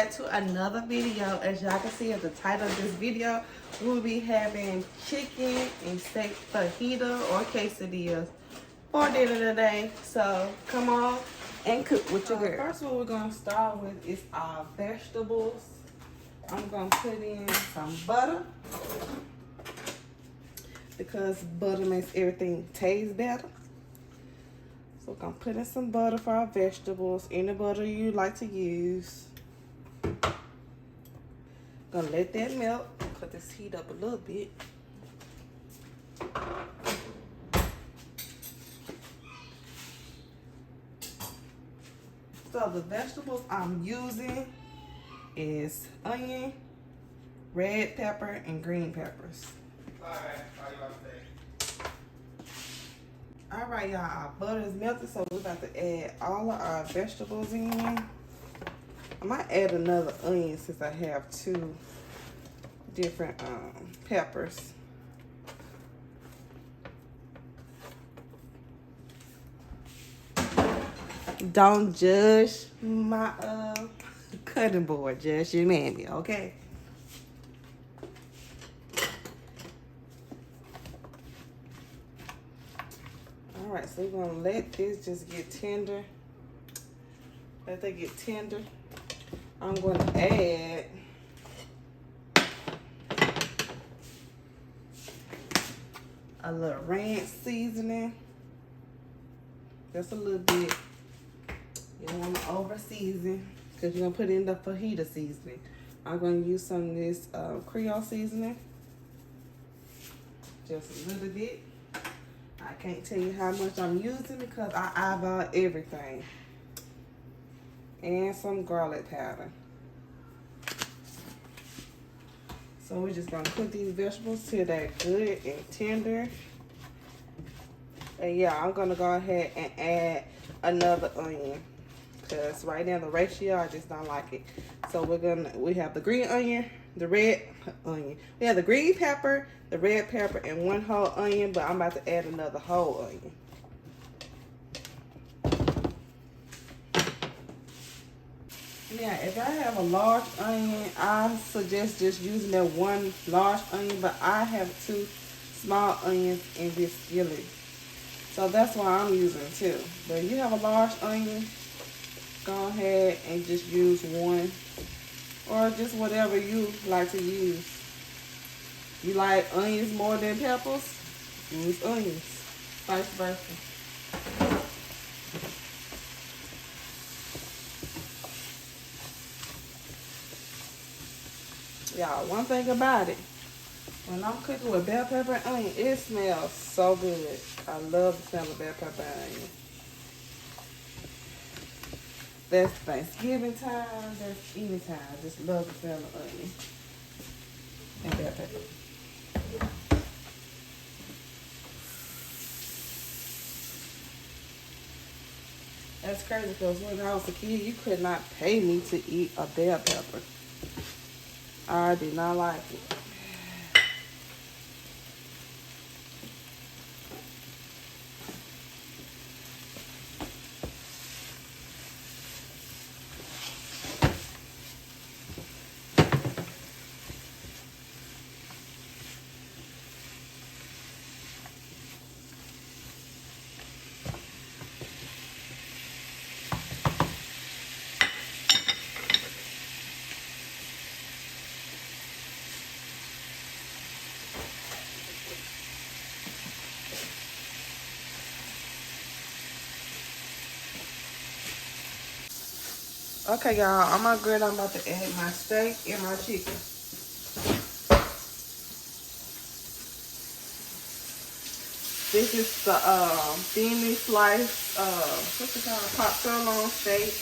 back to another video. As y'all can see at the title of this video, we'll be having chicken and steak fajita or quesadillas for dinner today. So come on and cook with your girl. First what we're gonna start with is our vegetables. I'm gonna put in some butter because butter makes everything taste better. So we're gonna put in some butter for our vegetables, any butter you like to use. Gonna let that melt, cut this heat up a little bit. So the vegetables I'm using is onion, red pepper, and green peppers. Alright, y'all, our butter is melted, so we're about to add all of our vegetables in. I might add another onion since I have two different peppers. Don't judge my cutting board, judge your mammy, okay? Alright, so we're gonna let this just get tender. Let that get tender. I'm gonna add a little ranch seasoning. Just a little bit. You don't want to over season because you're gonna put in the fajita seasoning. I'm gonna use some of this creole seasoning. Just a little bit. I can't tell you how much I'm using because I eyeball everything. And some garlic powder. So we're just gonna cook these vegetables till they're good and tender. And yeah, I'm gonna go ahead and add another onion because right now the ratio, I just don't like it. So we have the green onion, the red onion. We have the green pepper, the red pepper, and one whole onion, but I'm about to add another whole onion. Yeah, if I have a large onion, I suggest just using that one large onion, but I have two small onions in this skillet. So that's why I'm using two. But if you have a large onion, go ahead and just use one. Or just whatever you like to use. You like onions more than peppers? Use onions. Vice versa. Y'all, one thing about it, when I'm cooking with bell pepper and onion, it smells so good. I love the smell of bell pepper and onion. That's Thanksgiving time, that's any time. I just love the smell of onion and bell pepper. That's crazy because when I was a kid, you could not pay me to eat a bell pepper. I did not like it. Okay, y'all, on my grill, I'm about to add my steak and my chicken. This is the thinly sliced, what's it called? Pot sirloin steak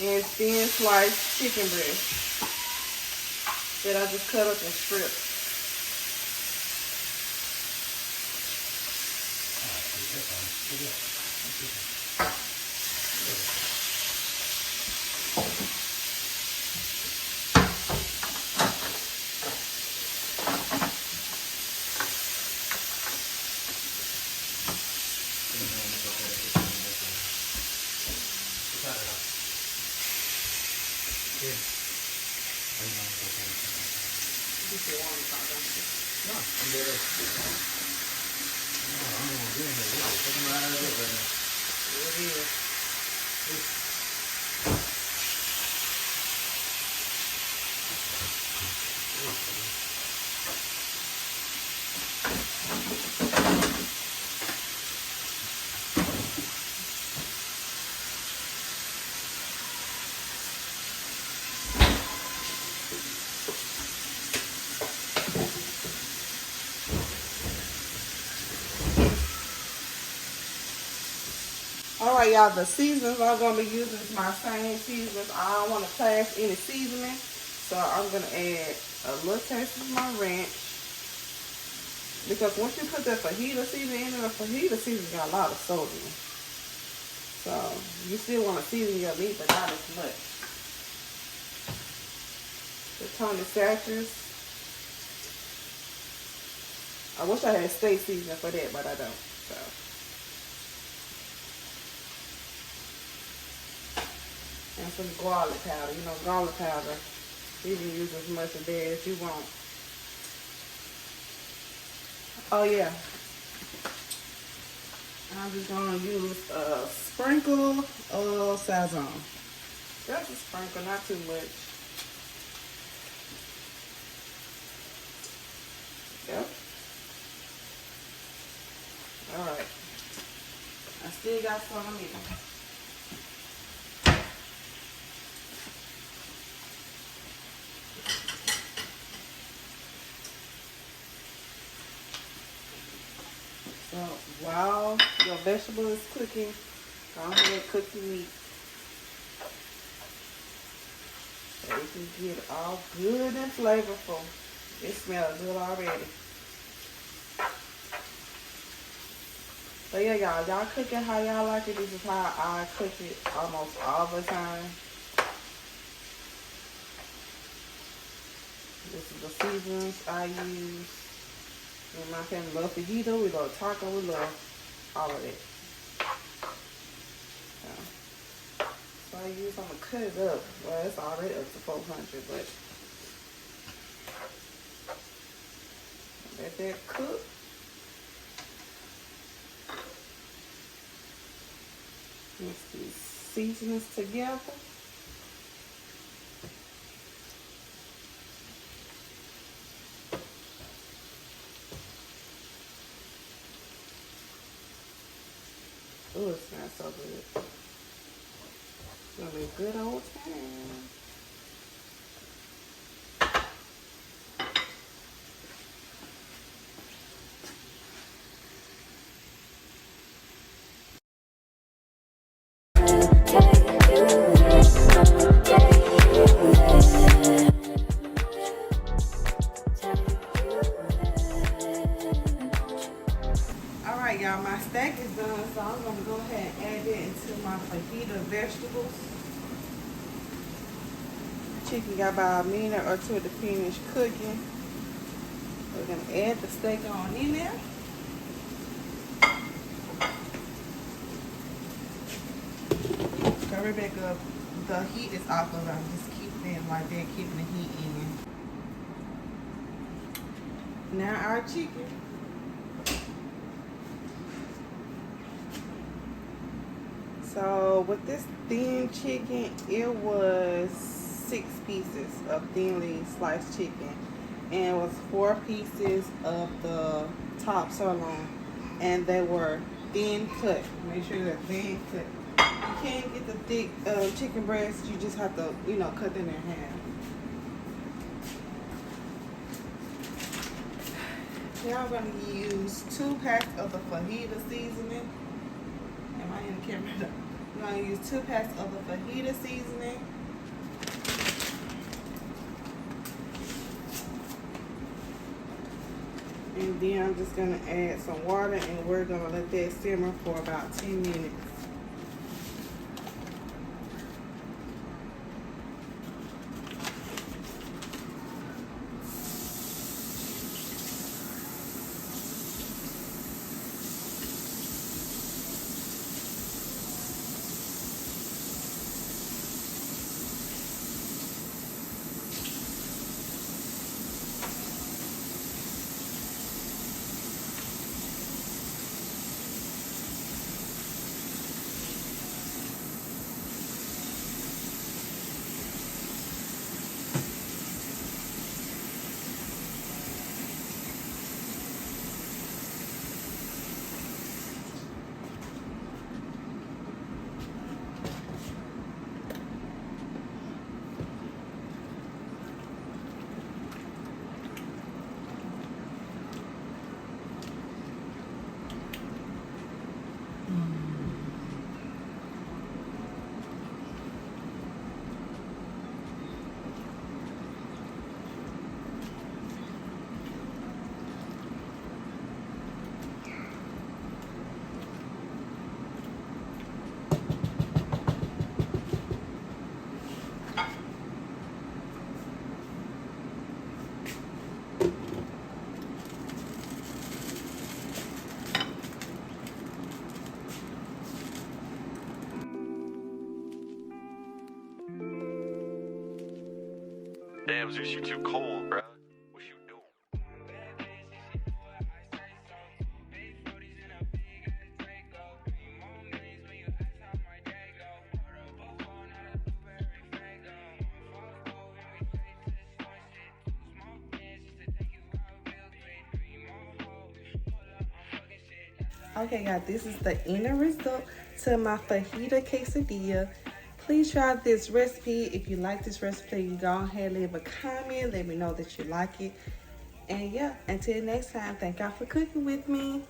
and thin sliced chicken breast that I just cut up in strips. You still want to talk, don't you? No, I'm dead. No, I don't want to be in here. Look at my eyes up right now. It is. Alright, y'all, the seasonings I'm going to be using is my same seasonings. I don't want to clash any seasoning. So I'm going to add a little taste of my ranch. Because once you put that fajita seasoning in there, the fajita seasoning got a lot of sodium. So you still want to season your meat, but not as much. The Tony Satchers. I wish I had steak seasoning for that, but I don't. So. And some garlic powder. You know, garlic powder, you can use as much of that as you want. Oh yeah. I'm just going to use a sprinkle of sazon. Just a sprinkle, not too much. Yep. Alright. I still got some in there. So while your vegetable is cooking, go ahead and cook your meat. So you can get it all good and flavorful. It smells good already. So yeah, y'all cook it how y'all like it. This is how I cook it almost all the time. This is the seasons I use. And my family love fajita, we love taco, we love all of it. So I use, I'm going to cut it up. Well, it's already up to 400, but let that cook. Mix these seasonings together. Oh, it smells so good. It's gonna be a good old time. Alright, y'all, my stack is done, so I'm going to go ahead and add it into my fajita vegetables. Chicken got about a minute or two to finish cooking. We're going to add the steak on in there. Cover it back up. The heat is off of it. I'm just keeping it like that, keeping the heat in. Now our chicken. So with this thin chicken, it was 6 pieces of thinly sliced chicken, and it was 4 pieces of the top sirloin, and they were thin cut. Make sure they're thin cut. You can't get the thick chicken breast. You just have to, you know, cut them in half. Now I'm going to use 2 packs of the fajita seasoning. Am I in the camera? I'm going to use 2 packs of the fajita seasoning. And then I'm just going to add some water, and we're going to let that simmer for about 10 minutes. Damn, Zeus, you too cold, bruh. What you doing? Okay, guys, this is the end result to my fajita quesadilla. Please try this recipe. If you like this recipe, you go ahead, leave a comment. Let me know that you like it. And yeah, until next time, thank y'all for cooking with me.